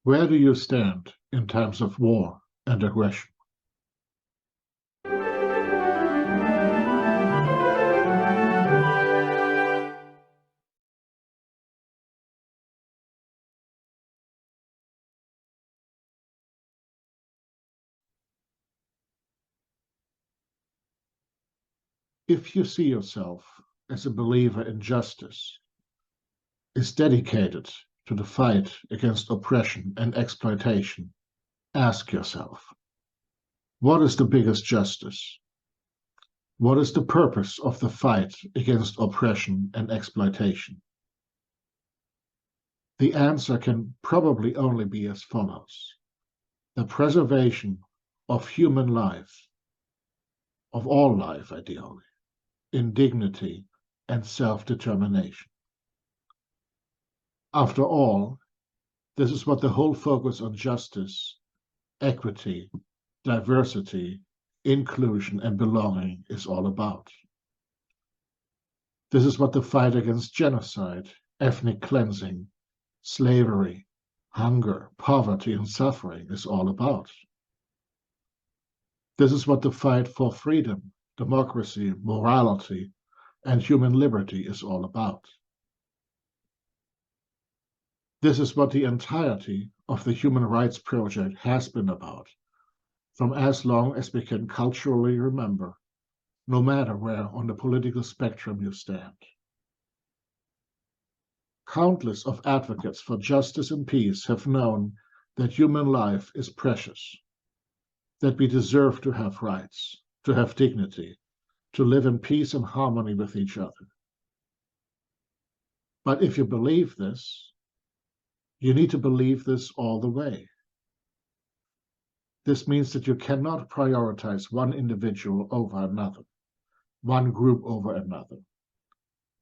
Where do you stand in times of war and aggression? If you see yourself as a believer in justice, is dedicated to the fight against oppression and exploitation, ask yourself, what is the biggest justice? What is the purpose of the fight against oppression and exploitation? The answer can probably only be as follows: the preservation of human life, of all life ideally, in dignity and self-determination. After all, this is what the whole focus on justice, equity, diversity, inclusion, and belonging is all about. This is what the fight against genocide, ethnic cleansing, slavery, hunger, poverty, and suffering is all about. This is what the fight for freedom, democracy, morality, and human liberty is all about. This is what the entirety of the human rights project has been about, from as long as we can culturally remember, no matter where on the political spectrum you stand. Countless of advocates for justice and peace have known that human life is precious, that we deserve to have rights, to have dignity, to live in peace and harmony with each other. But if you believe this, you need to believe this all the way. This means that you cannot prioritize one individual over another, one group over another.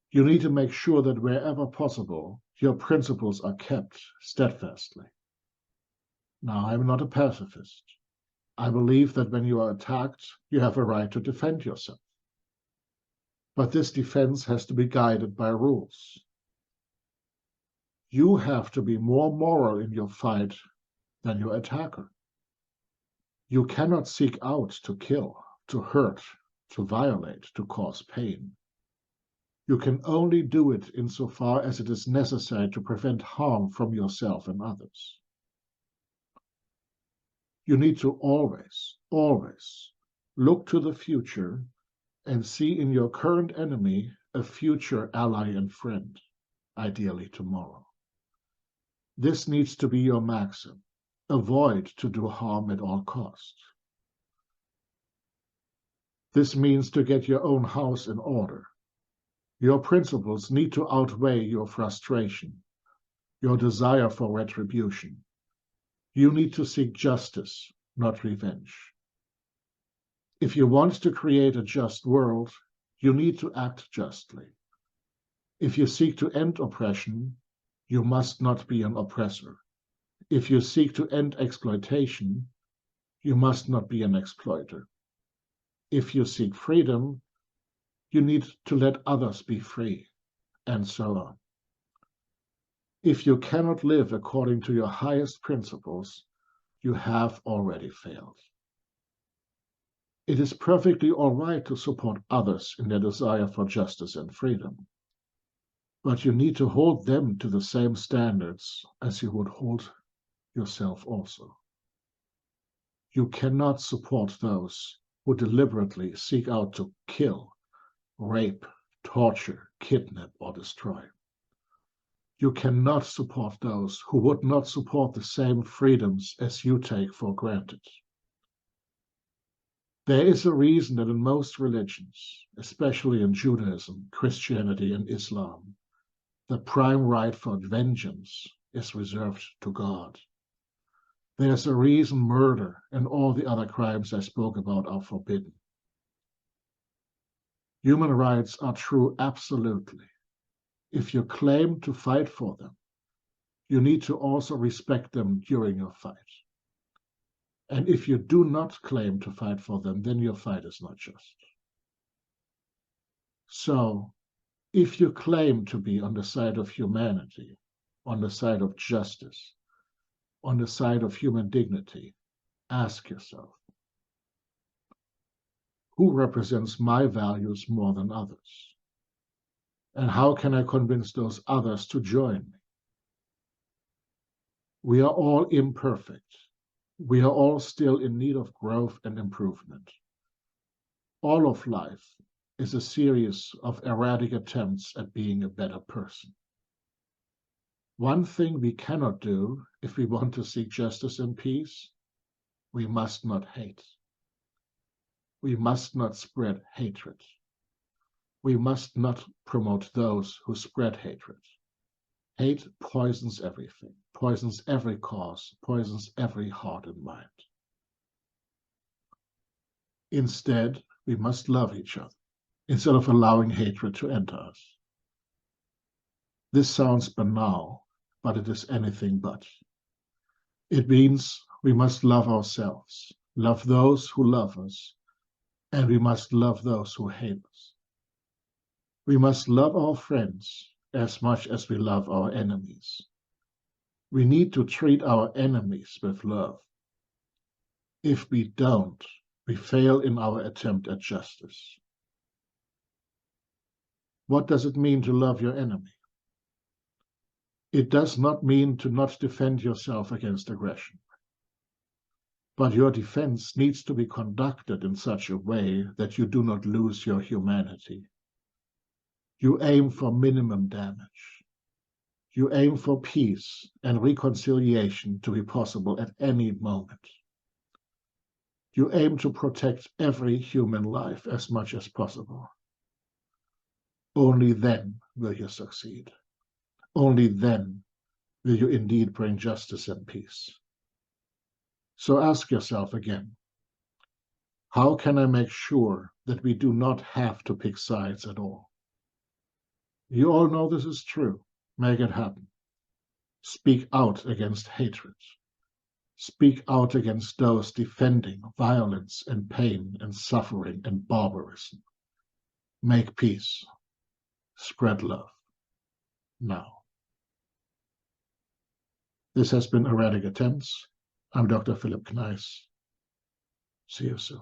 You need to make sure that wherever possible, your principles are kept steadfastly. Now, I'm not a pacifist. I believe that when you are attacked, you have a right to defend yourself. But this defense has to be guided by rules. You have to be more moral in your fight than your attacker. You cannot seek out to kill, to hurt, to violate, to cause pain. You can only do it insofar as it is necessary to prevent harm from yourself and others. You need to always look to the future and see in your current enemy a future ally and friend, ideally tomorrow. This needs to be your maxim. Avoid to do harm at all costs. This means to get your own house in order. Your principles need to outweigh your frustration, your desire for retribution. You need to seek justice, not revenge. If you want to create a just world, you need to act justly. If you seek to end oppression, you must not be an oppressor. If you seek to end exploitation, you must not be an exploiter. If you seek freedom, you need to let others be free, and so on. If you cannot live according to your highest principles, you have already failed. It is perfectly all right to support others in their desire for justice and freedom, but you need to hold them to the same standards as you would hold yourself also. You cannot support those who deliberately seek out to kill, rape, torture, kidnap, or destroy. You cannot support those who would not support the same freedoms as you take for granted. There is a reason that in most religions, especially in Judaism, Christianity, and Islam, the prime right for vengeance is reserved to God. There's a reason murder and all the other crimes I spoke about are forbidden. Human rights are true absolutely. If you claim to fight for them, you need to also respect them during your fight. And if you do not claim to fight for them, then your fight is not just. So, if you claim to be on the side of humanity, on the side of justice, on the side of human dignity, ask yourself, who represents my values more than others? And how can I convince those others to join me? We are all imperfect. We are all still in need of growth and improvement. All of life is a series of erratic attempts at being a better person. One thing we cannot do if we want to seek justice and peace, we must not hate. We must not spread hatred. We must not promote those who spread hatred. Hate poisons everything, poisons every cause, poisons every heart and mind. Instead, we must love each other instead of allowing hatred to enter us. This sounds banal, but it is anything but. It means we must love ourselves, love those who love us, and we must love those who hate us. We must love our friends as much as we love our enemies. We need to treat our enemies with love. If we don't, we fail in our attempt at justice. What does it mean to love your enemy? It does not mean to not defend yourself against aggression. But your defense needs to be conducted in such a way that you do not lose your humanity. You aim for minimum damage. You aim for peace and reconciliation to be possible at any moment. You aim to protect every human life as much as possible. Only then will you succeed. Only then will you indeed bring justice and peace. So ask yourself again, how can I make sure that we do not have to pick sides at all? You all know this is true. Make it happen. Speak out against hatred. Speak out against those defending violence and pain and suffering and barbarism. Make peace. Spread love. Now. This has been Erratic Attempts. I'm Dr. Philip Kneis. See you soon.